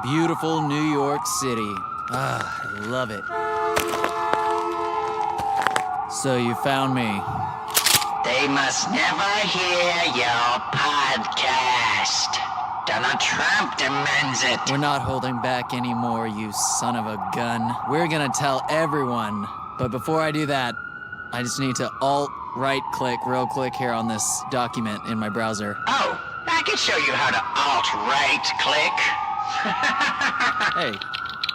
Beautiful New York City. Ah, I love it. So you found me. They must never hear your podcast. Donald Trump demands it. We're not holding back anymore, you son of a gun. We're gonna tell everyone. But before I do that, I just need to alt-right-click real quick here on this document in my browser. Oh, I can show you how to alt-right-click. Hey,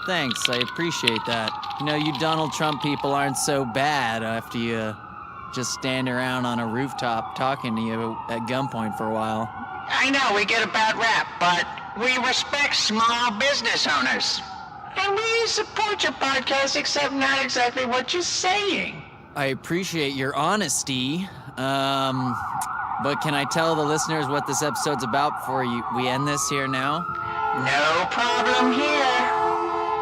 thanks, I appreciate that. You know, you Donald Trump people aren't so bad after you just stand around on a rooftop talking to you at gunpoint for a while. I know we get a bad rap, but we respect small business owners. And we support your podcast, except not exactly what you're saying. I appreciate your honesty, but can I tell the listeners what this episode's about before we end this here now? No problem here.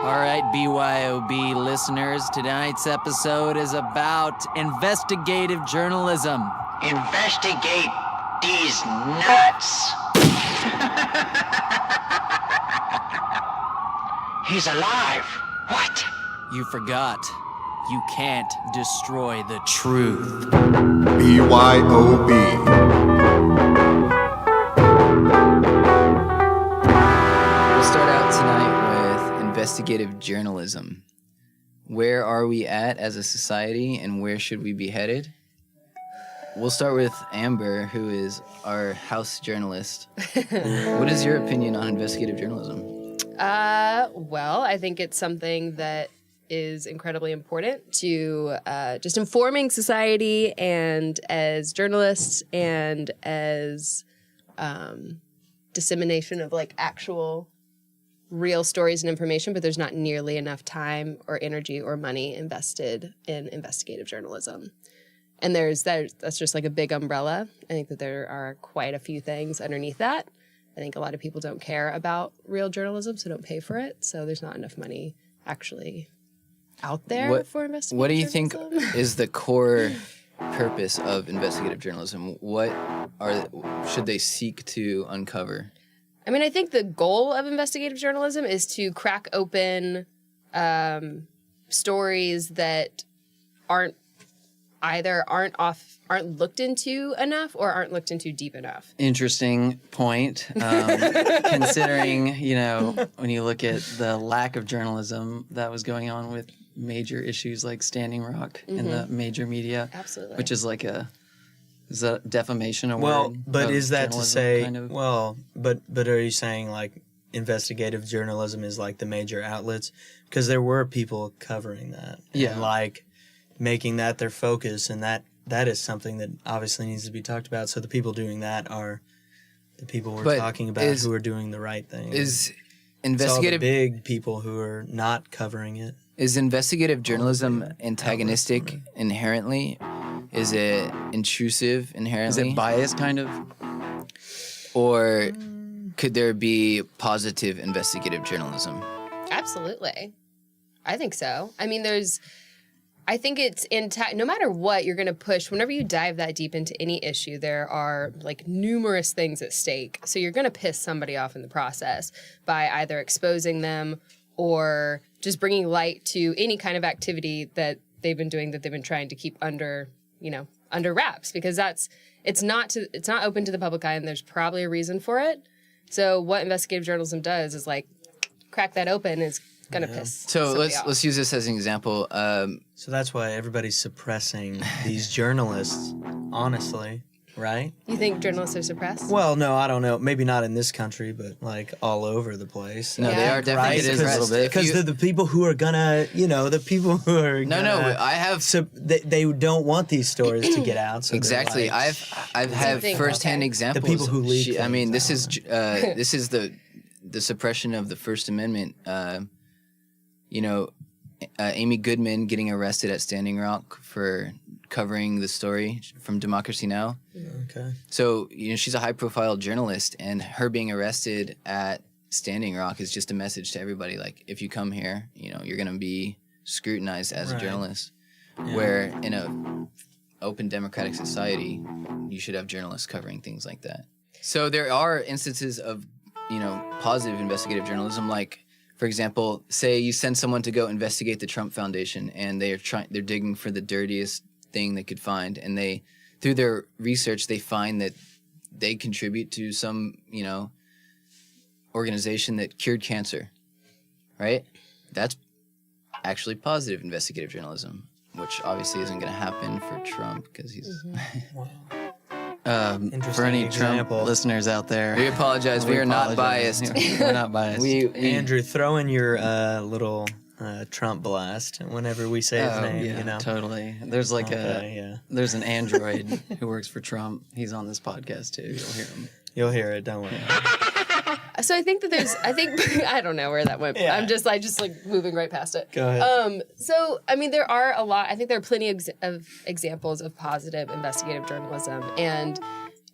All right, BYOB listeners, tonight's episode is about investigative journalism. Investigate these nuts. He's alive. What? You forgot. You can't destroy the truth. BYOB. We'll start out tonight with investigative journalism. Where are we at as a society and where should we be headed? We'll start with Amber, who is our house journalist. What is your opinion on investigative journalism? Well, I think it's something that is incredibly important to just informing society, and as journalists and as dissemination of like actual real stories and information, but there's not nearly enough time or energy or money invested in investigative journalism. And that's just like a big umbrella. I think that there are quite a few things underneath that. I think a lot of people don't care about real journalism, so don't pay for it. So there's not enough money actually out there for investigative What do you think journalism. is the core purpose of investigative journalism? What should they seek to uncover? I mean, I think the goal of investigative journalism is to crack open stories that aren't looked into enough or aren't looked into deep enough. Interesting point. Considering, when you look at the lack of journalism that was going on with major issues like Standing Rock in the major media. Absolutely. Which is like is that defamation a Well, word? but of is that to journalism, say, kind of? but are you saying like investigative journalism is like the major outlets? Because there were people covering that. Yeah. And like making that their focus, and that is something that obviously needs to be talked about. So the people doing that are the people we're talking about who are doing the right thing. Is It's all the investigative big people who are not covering it. Is investigative journalism antagonistic inherently? Is it intrusive Is inherently? it biased, kind of? Or could there be positive investigative journalism? Absolutely. I think so. I mean, I think it's no matter what you're going to push, whenever you dive that deep into any issue, there are like numerous things at stake. So you're going to piss somebody off in the process by either exposing them or just bringing light to any kind of activity that they've been doing, that they've been trying to keep under wraps, because it's not open to the public eye, and there's probably a reason for it. So what investigative journalism does is like crack that open, is gonna piss. So somebody off. let's use this as an example. So that's why everybody's suppressing these journalists, honestly, right? You think journalists are suppressed? Well, no, I don't know. Maybe not in this country, but like all over the place. No, Yeah. they are definitely Right? it is a little bit. Because they're the people who are gonna, the people who are No, I have So they don't want these stories to get out. So they're exactly. like, I've had think? firsthand Okay. examples. The people who leak I mean, things this is the suppression of the First Amendment. Amy Goodman getting arrested at Standing Rock for covering the story from Democracy Now! Okay. So, she's a high-profile journalist, and her being arrested at Standing Rock is just a message to everybody. Like, if you come here, you're going to be scrutinized as a Right. journalist. Where in a open democratic society, you should have journalists covering things like that. So there are instances of, positive investigative journalism. Like, for example, say you send someone to go investigate the Trump Foundation, and they're digging for the dirtiest thing they could find, and through their research they find that they contribute to some organization that cured cancer, right? That's actually positive investigative journalism, which obviously isn't going to happen for Trump because he's. For any Trump listeners out there, we apologize. We are not biased. We're not biased. Andrew, throw in your little Trump blast whenever we say his name. Yeah, totally. There's like there's an android who works for Trump. He's on this podcast too. You'll hear him. You'll hear it. Don't worry. So I think that I don't know where that went. Yeah. I just like moving right past it. Go ahead. So, I mean, there are a lot, I think there are plenty of examples of positive investigative journalism. And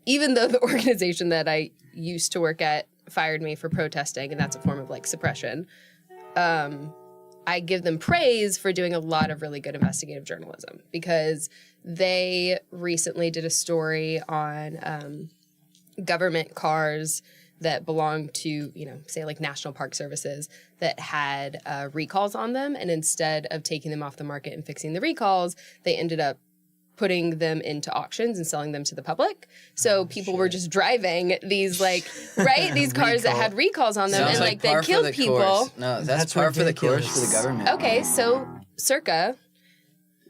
even though the organization that I used to work at fired me for protesting, and that's a form of like suppression, I give them praise for doing a lot of really good investigative journalism, because they recently did a story on government cars that belonged to, say like National Park Services that had recalls on them. And instead of taking them off the market and fixing the recalls, they ended up putting them into auctions and selling them to the public. So people were just driving these these cars that had recalls on them. Sounds and like they par for killed the people. course. No, that's par for the course for the government. Okay, so Circa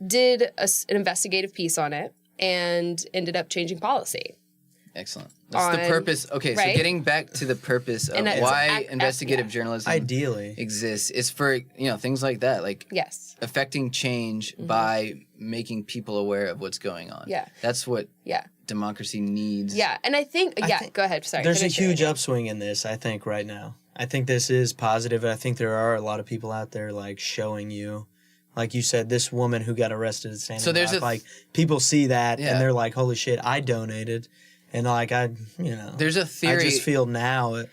did an investigative piece on it and ended up changing policy. Excellent. That's the purpose. Okay, so getting back to the purpose of why investigative journalism ideally exists is for things like that, like affecting change by making people aware of what's going on. Yeah, that's what democracy needs. Yeah, and I think go ahead. Sorry, there's a huge upswing in this. I think right now. I think this is positive. I think there are a lot of people out there like showing you. Like you said, this woman who got arrested at Standing Rock, like people see that and they're like, "Holy shit, I donated." And like there's a theory. I just feel now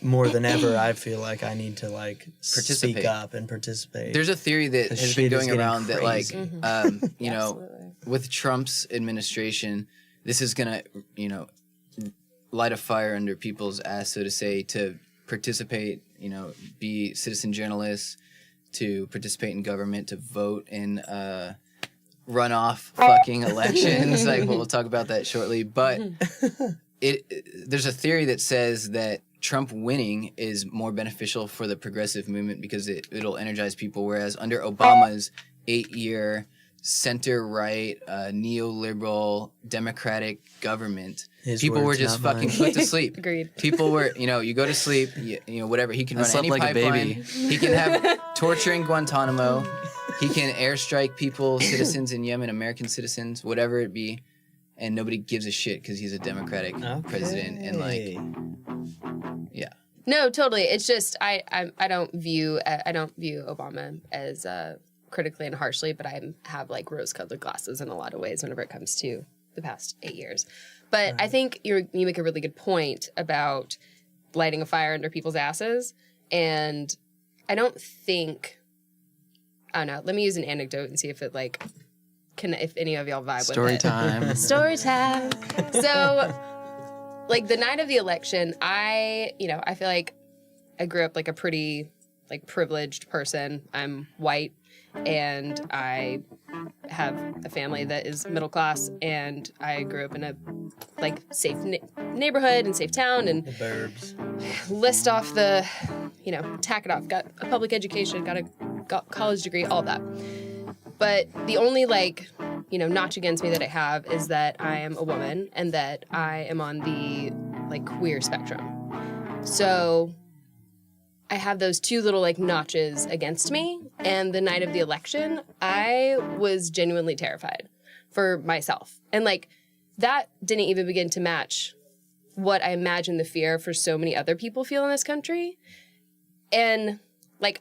more than ever. I feel like I need to like speak up and participate. There's a theory that has been going around crazy. that with Trump's administration, this is gonna light a fire under people's ass, so to say, to participate. Be citizen journalists, to participate in government, to vote in. Runoff fucking elections. We'll talk about that shortly. But there's a theory that says that Trump winning is more beneficial for the progressive movement because it'll energize people, whereas under Obama's 8-year center-right, neoliberal, democratic government, people were just fucking put to sleep. Agreed. People were, you go to sleep, whatever. He can run any like pipeline. A baby. He can have torture in Guantanamo. He can airstrike people, citizens in Yemen, American citizens, whatever it be, and nobody gives a shit because he's a Democratic president. And no, totally. It's just I don't view Obama as critically and harshly, but I have like rose-colored glasses in a lot of ways whenever it comes to the past 8 years. But I think you make a really good point about lighting a fire under people's asses, and I don't know. Let me use an anecdote and see if it if any of y'all vibe Story with it. time. Story time. So, the night of the election, I feel like I grew up like a pretty privileged person. I'm white, and I have a family that is middle class, and I grew up in a safe neighborhood and safe town, and the burbs. List off the, tack it off. Got a public education, got a college degree, all that. But the only notch against me that I have is that I am a woman and that I am on the queer spectrum. So I have those two little notches against me. And the night of the election, I was genuinely terrified for myself. And that didn't even begin to match what I imagine the fear for so many other people feel in this country. And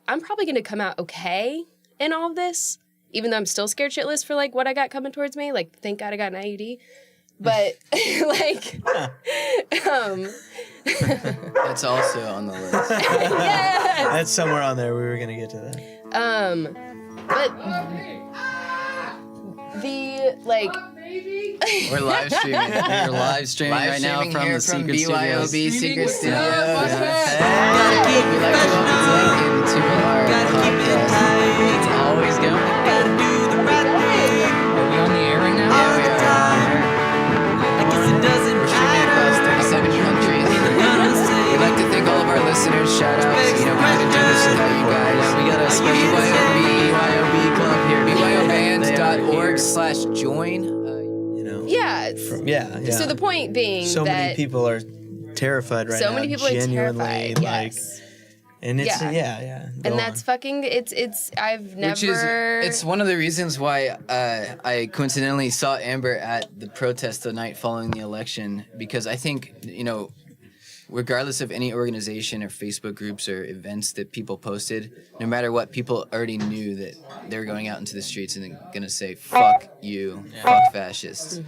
I'm probably going to come out okay in all of this, even though I'm still scared shitless for what I got coming towards me. Thank God I got an IUD. But that's also on the list. Yes! That's somewhere on there. We were going to get to that. But the We're live streaming. We're live streaming right now from here the Secret BYOB Studios. Secret Studios. Gotta keep We'd like to welcome Lincoln to our podcast. It's always going. Gotta do the right thing. Are we on the air right now? Yeah, we are. I guess it doesn't We're streaming across 37 countries. We'd like to thank all of our listeners. Shout outs. You know, we couldn't do this without you guys. Yeah, we got a special BYOB club here. BYOBand.org/join. Yeah. Yeah. So the point being So that many people are terrified right now. so many people are genuinely, terrified. like, Yes. and it's Yeah. yeah. Go And that's on. fucking. It's. I've never. Which is, it's one of the reasons why I coincidentally saw Amber at the protest the night following the election, because I think, you know, regardless of any organization or Facebook groups or events that people posted, no matter what, people already knew that they were going out into the streets and going to say, fuck you, fuck fascists.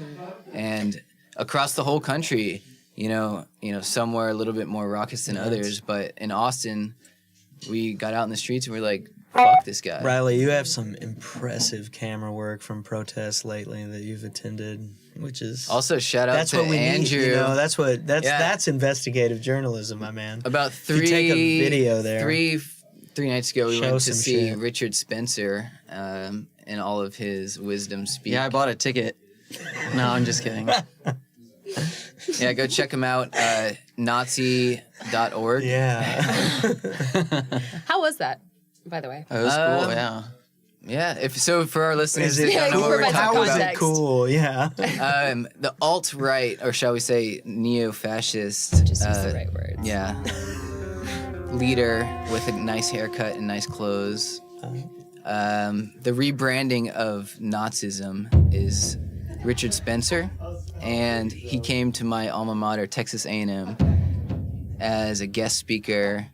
And across the whole country, you know, some were a little bit more raucous than others, but in Austin, we got out in the streets and we're like, fuck this guy. Riley, you have some impressive camera work from protests lately that you've attended, which is Also, shout out that's to what we Andrew. need. You know, that's Yeah. investigative journalism, my man. About If you take a video there. Three nights ago, we Show went to some see shit. Richard Spencer and all of his wisdom speak. Yeah, I bought a ticket. No, I'm just kidding. Yeah, go check him out. Nazi.org. Yeah. How was that, by the way? It was cool, Um, yeah. Yeah, if so, for our listeners, Is it, that don't know what we're provide some how talking is it context. cool? Yeah. about, the alt-right, or shall we say neo-fascist, Just use the right words. yeah, leader with a nice haircut and nice clothes. The rebranding of Nazism is Richard Spencer, and he came to my alma mater, Texas A&M, as a guest speaker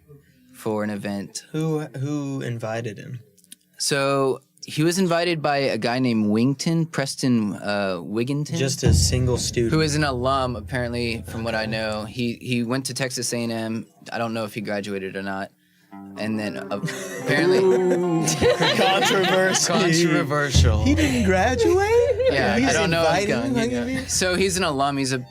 for an event. Who invited him? So he was invited by a guy named Preston Wigginton. Just a single student. who is an alum, apparently, from what I know. He went to Texas A&M. I don't know if he graduated or not. And then apparently, Controversial. He didn't graduate? yeah, He's I don't know. inviting you? So he's an alum. He's an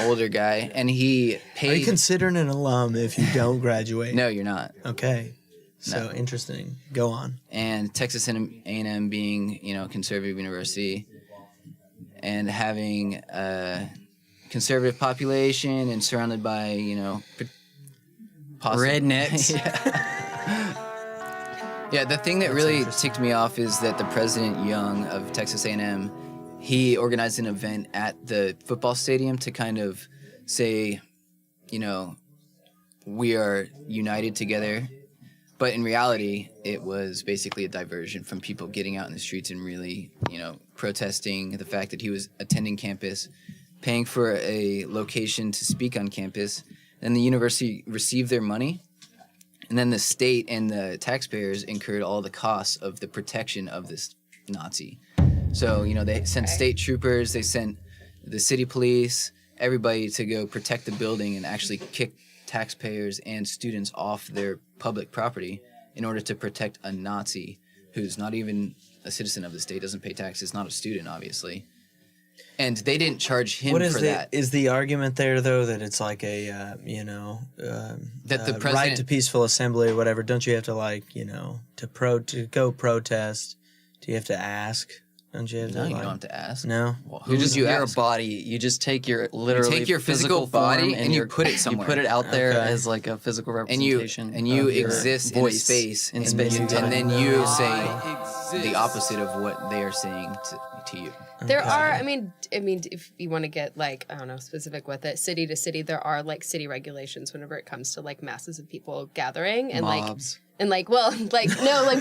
older guy, and he Are paid. you considered an alum if you don't graduate? No, you're not. Okay. So interesting. Go on. And Texas A&M being, conservative university, and having a conservative population and surrounded by, Rednecks. Yeah, the thing that really ticked me off is that the President Young of Texas A&M, he organized an event at the football stadium to kind of say, we are united together. But in reality, it was basically a diversion from people getting out in the streets and really, protesting the fact that he was attending campus, paying for a location to speak on campus. Then the university received their money, and then the state and the taxpayers incurred all the costs of the protection of this Nazi. So, they sent state troopers, they sent the city police, everybody to go protect the building and actually kick taxpayers and students off their public property in order to protect a Nazi who's not even a citizen of the state, doesn't pay taxes, not a student, obviously. And they didn't charge him for that. Is the argument there, though, that it's like a, That the right president- to peaceful assembly or whatever? Don't you have to, to go protest? Do you have to ask? Don't you have to, No, you don't have to ask. No? Well, You're a ask? body. You just take your take your physical body form and you your- put it somewhere. You put it out there Okay. as like a physical and you representation. you of your exist in a voice space, in and, space and, and time. then you say the opposite of what they are saying to you. There are, I mean, if you want to get specific with it, city to city, there are city regulations whenever it comes to masses of people gathering and Mobs.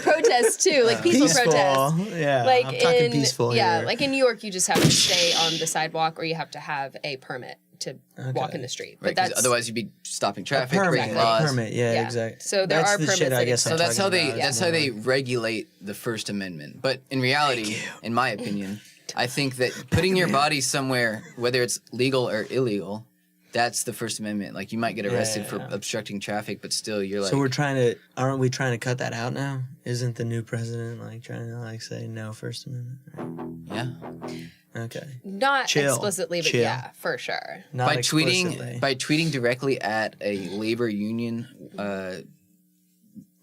protests too, peaceful protests. Yeah, Like I'm talking in peaceful yeah, here. like in New York, you just have to stay on the sidewalk or you have to have a permit to walk in the street. Right, But 'cause that's otherwise you'd be stopping traffic, permit, breaking laws. permit, yeah, Yeah. exactly. So there are the shit permits I that guess I'm So that's how talking they about. that's how they regulate the First Amendment. But in reality, in my opinion, I think that putting your body somewhere, whether it's legal or illegal, that's the First Amendment. Like you might get arrested for obstructing traffic, but still you're like. So aren't we trying to cut that out now? Isn't the new president trying to say no First Amendment? yeah. Okay. Not Chill. explicitly, but Chill. yeah, for sure. Not by explicitly. tweeting directly at a labor union,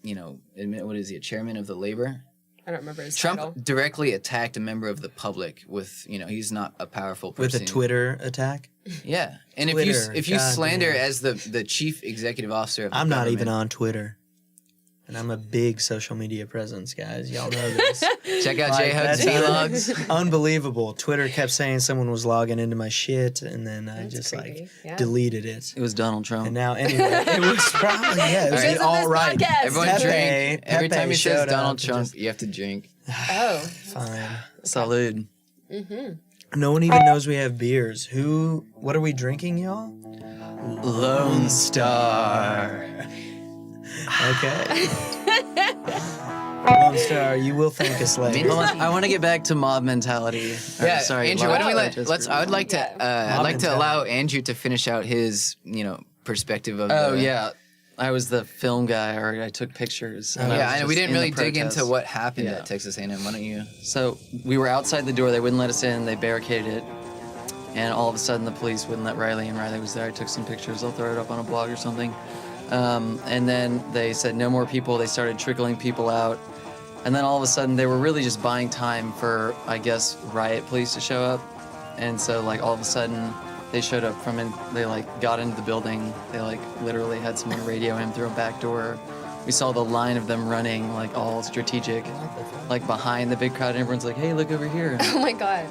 what is he, a chairman of the labor? I don't remember his Trump title. directly attacked a member of the public with, he's not a powerful With person. a Twitter attack? Yeah, and Twitter, if you God slander damn. as the chief executive officer of the I'm not even government- on Twitter. And I'm a big social media presence, guys. Y'all know this. Check out Like, J-Hug's that's vlogs. unbelievable. Twitter kept saying someone was logging into my shit, and then I That's just creepy. Yeah. deleted it. It was Donald Trump. And now, anyway, it was probably, it was Because of all this right. podcast. Everyone Pepe- drink. Every Pepe time he says showed Donald up and Trump, just- you have to drink. Oh, Fine. Salud. No one even knows we have beers. What are we drinking, y'all? Lone Star. Okay. Lone Star, you will thank us later. Hold on, I want to get back to mob mentality. Yeah, sorry, Andrew. Why don't we Lord. I would like to. Yeah. I'd like to mentality. allow Andrew to finish out his, perspective of. Oh the, yeah, I was the film guy, or I took pictures. and Yeah, was and we just didn't in the really dig into protest. what happened Yeah. at Texas A&M. Why don't you? So we were outside the door. They wouldn't let us in. They barricaded it. And all of a sudden, the police wouldn't let Riley in. Riley was there. I took some pictures. I'll throw it up on a blog or something. And then they said no more people. They started trickling people out. And then all of a sudden, they were really just buying time for, I guess, riot police to show up. And so, all of a sudden, they showed up they, got into the building. They, literally had someone radio him through a back door. We saw the line of them running, all strategic, behind the big crowd. And everyone's like, hey, look over here. And oh my God.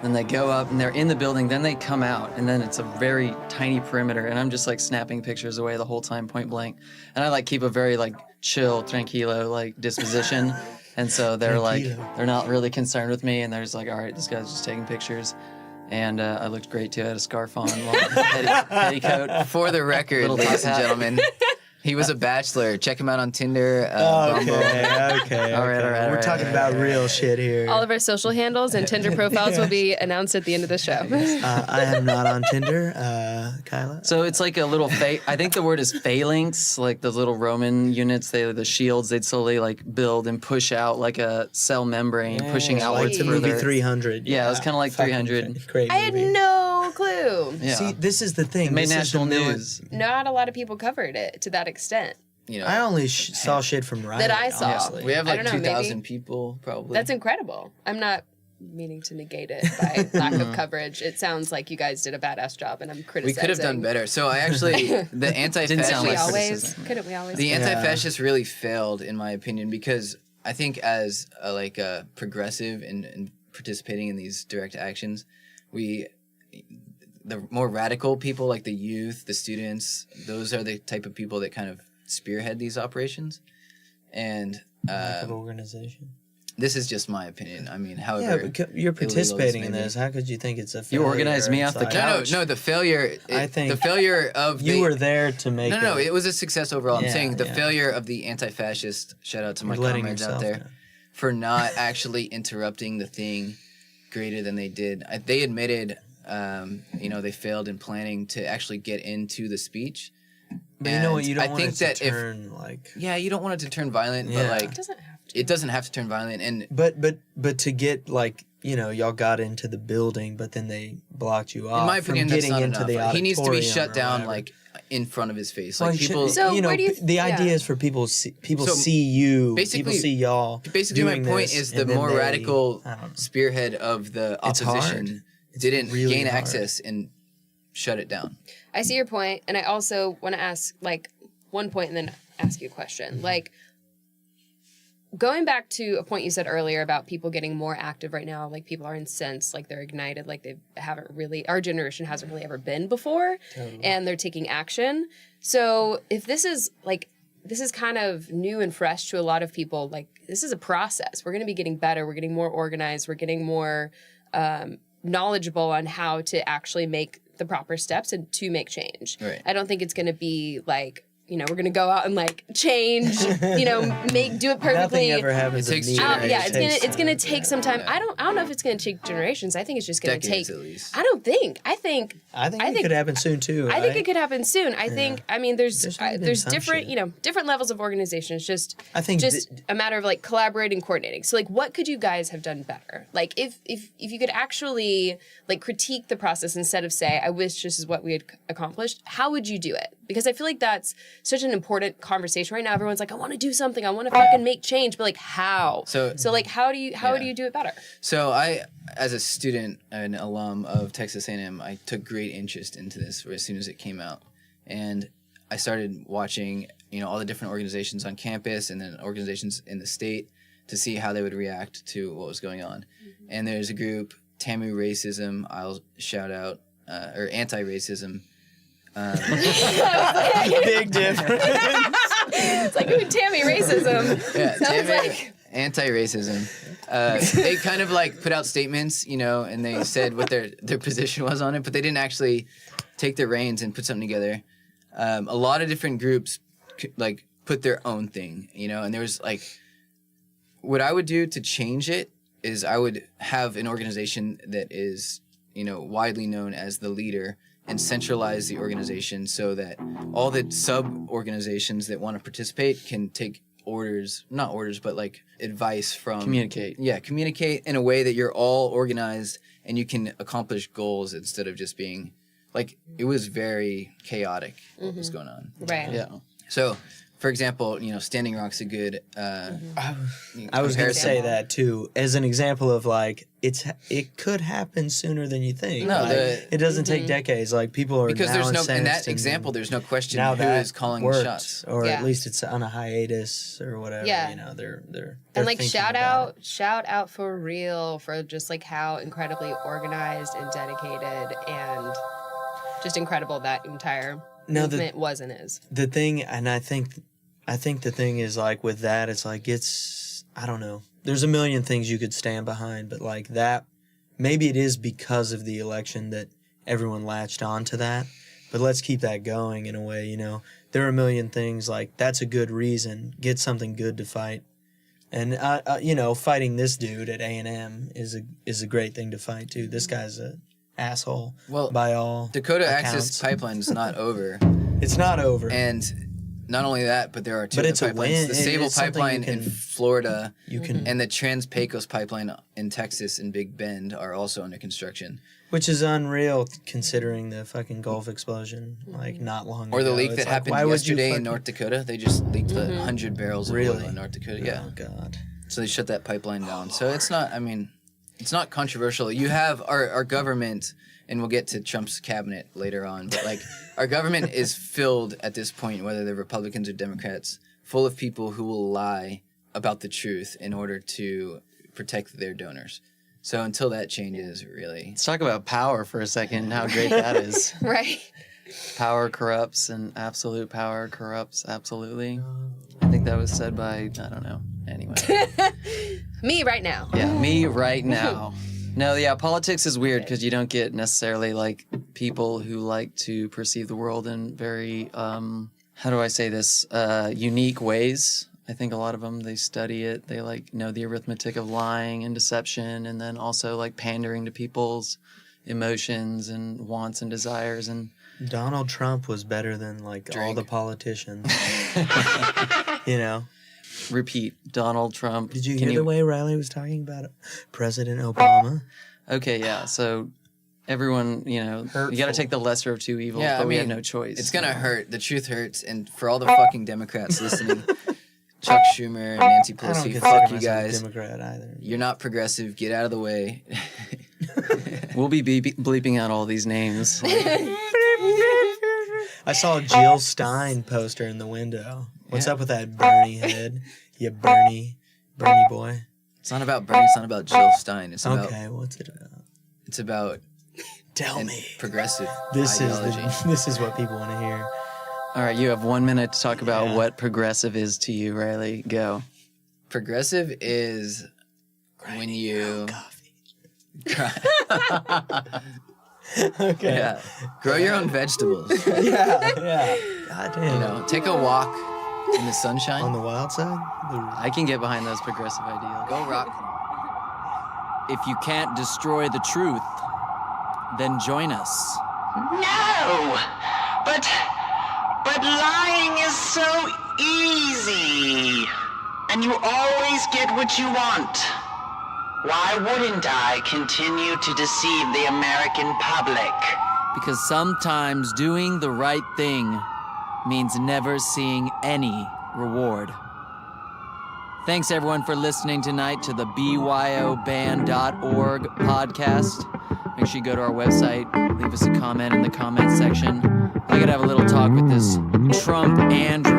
then they go up and they're in the building. Then they come out, and then it's a very tiny perimeter. And I'm just snapping pictures away the whole time, point blank. And I keep a very chill, tranquilo disposition. And so they're Tranquilo. they're not really concerned with me. And they're just all right, this guy's just taking pictures. And I looked great too. I had a scarf on, long petticoat. For the record, Little ladies and top hat. gentlemen, he was a bachelor. Check him out on Tinder. Bumble. Okay. All right, We're talking about real shit here. All of our social handles and Tinder profiles will be announced at the end of the show. I am not on Tinder. Kyla? So it's a little I think the word is phalanx, those little Roman units. The shields they'd slowly build and push out like a cell membrane, pushing outwards Like the further. movie 300. Yeah, it was kinda like Fucking 300. Great I had movie. no clue. Yeah. See, this is the thing. It made This is the national new- news. Not a lot of people covered it to that extent. I only saw shit from Riot. That I saw. honestly. We have I don't know, 2,000 maybe. people probably. That's incredible. I'm not meaning to negate it by lack of coverage. It sounds like you guys did a badass job, and I'm we criticizing. could have done better. So I actually the sound anti-fascist. Couldn't we like always? criticism. Couldn't we always? The anti-fascists really failed, in my opinion, because I think as a progressive and participating in these direct actions, the more radical people, like the youth, the students, those are the type of people that kind of spearhead these operations. And Lack of organization. this is just my opinion. I mean, however, Yeah, but you're participating in maybe. this. How could you think it's a You failure? organized me off the It's like- couch. no, the failure. I think the failure of You the, were there to make No, it. it was a success overall. Yeah, I'm saying the yeah. failure of the anti-fascist. Shout out to my You're letting comrades out yourself there down. for not actually interrupting the thing greater than they did. They admitted, they failed in planning to actually get into the speech. But you know what? And You don't I want think it that to if turn yeah, you don't want it to turn violent, Yeah. but It doesn't have to. it doesn't have to turn violent. And But to get y'all got into the building, but then they blocked you off. in my opinion, from that's getting not into enough. the He needs to be auditorium shut or down whatever. in front of his face. Well, Like you should- people. So where do you- the idea yeah. is for people So, see you, basically- people see y'all. Basically, my doing point this, is the and then more they- radical I don't know. spearhead of the It's hard. opposition It's didn't really gain hard. access and shut it down. I see your point, and I also want to ask one point and then ask you a question. Going back to a point you said earlier about people getting more active right now, people are incensed, they're ignited, our generation hasn't really ever been before, and they're taking action. So if this is kind of new and fresh to a lot of people, this is a process. We're going to be getting better. We're getting more organized. We're getting more knowledgeable on how to actually make the proper steps and to make change. Right. I don't think it's going to be we're going to go out and change, do it perfectly. Nothing ever happens. It takes immediately. generations. It's gonna take some time. I don't know if it's gonna take generations. I think it's just gonna Decades take. at least. I don't think. I think I think it could happen soon too. I think it could happen soon. I think. I mean, there's different shit. different levels of organization. It's just I think a matter of like collaborating, coordinating. So like, what could you guys have done better? Like, if you could actually like critique the process instead of say, I wish this is what we had accomplished. How would you do it? Because I feel like that's such an important conversation right now. Everyone's like, I want to do something. I want to fucking make change, but like, how? So like, how do you do it better? So I, as a student, an alum of Texas A&M, I took great interest into this as soon as it came out. And I started watching, all the different organizations on campus and then organizations in the state to see how they would react to what was going on. Mm-hmm. And there's a group, Tamu Racism, I'll shout out, or Anti-Racism. Big difference. It's like, ooh, Tammy Racism. Yeah, Sounds like... Anti-racism. They kind of like put out statements, and they said what their position was on it, but they didn't actually take their reins and put something together. A lot of different groups like put their own thing, and there was like, what I would do to change it is I would have an organization that is, widely known as the leader and centralize the organization so that all the sub-organizations that want to participate can take not orders, but like advice from... Communicate. Yeah, communicate in a way that you're all organized and you can accomplish goals instead of just being... Like, it was very chaotic what was going on. Right. Yeah. So, for example, Standing Rock's a good I was going to say that too, as an example of like, it could happen sooner than you think. No, like, it doesn't take decades. Like people are because now there's no in that incensed example. There's no question now who that is calling works, the shots, or at least it's on a hiatus or whatever. Yeah. They're and like thinking shout about out for real for just like how incredibly organized and dedicated and just incredible that entire movement was and is. The thing, and I think the thing is like with that, it's like I don't know. There's a million things you could stand behind, but like that, maybe it is because of the election that everyone latched on to that. But let's keep that going in a way, There are a million things like that's a good reason. Get something good to fight. And fighting this dude at A&M is a great thing to fight too. This guy's a asshole. Well, by all Dakota accounts. Access Pipeline is not over. It's not over. And not only that, but there are two But other it's a pipelines. win. The It Sable is something Pipeline you can- in Florida and the Trans-Pecos Pipeline in Texas in Big Bend are also under construction. Which is unreal considering the fucking Gulf explosion like not long ago. Or the leak It's that like, happened why would you yesterday in fucking- North Dakota. They just leaked 100 barrels of Really? oil in North Dakota. Yeah. Oh God. So they shut that pipeline down. So it's not, it's not controversial. You have our government, and we'll get to Trump's cabinet later on, but like our government is filled at this point, whether they're Republicans or Democrats, full of people who will lie about the truth in order to protect their donors. So until that changes, really. Let's talk about power for a second, how great that is. Right. Power corrupts and absolute power corrupts absolutely. I think that was said by, I don't know, anyway. Me right now. Yeah, me right now. No, yeah, politics is weird because you don't get necessarily like people who like to perceive the world in very, how do I say this, unique ways. I think a lot of them, they study it. They like know the arithmetic of lying and deception and then also like pandering to people's emotions and wants and desires. And Donald Trump was better than like all the politicians. Repeat, Donald Trump. Did you hear the way Riley was talking about President Obama? Okay, yeah. So everyone, you got to take the lesser of two evils, but we had no choice. It's going to hurt. The truth hurts. And for all the fucking Democrats listening, Chuck Schumer and Nancy Pelosi, fuck you guys. Democrat either. You're not progressive. Get out of the way. We'll be bleeping out all these names. I saw a Jill Stein poster in the window. What's up with that Bernie head? You Bernie boy. It's not about Bernie. It's not about Jill Stein. It's about... Okay, what's it about? It's about... Tell me. Progressive This ideology. This is what people want to hear. All right, you have 1 minute to talk about what progressive is to you, Riley. Go. Progressive is when you... Okay. Yeah. Grow your own vegetables. Yeah. God damn. Take a walk in the sunshine. On the wild side? I can get behind those progressive ideals. Go rock. If you can't destroy the truth, then join us. No, but lying is so easy, and you always get what you want. Why wouldn't I continue to deceive the American public? Because sometimes doing the right thing means never seeing any reward. Thanks everyone for listening tonight to the BYOBand.org podcast. Make sure you go to our website, leave us a comment in the comment section. I gotta have a little talk with this Trump Andrew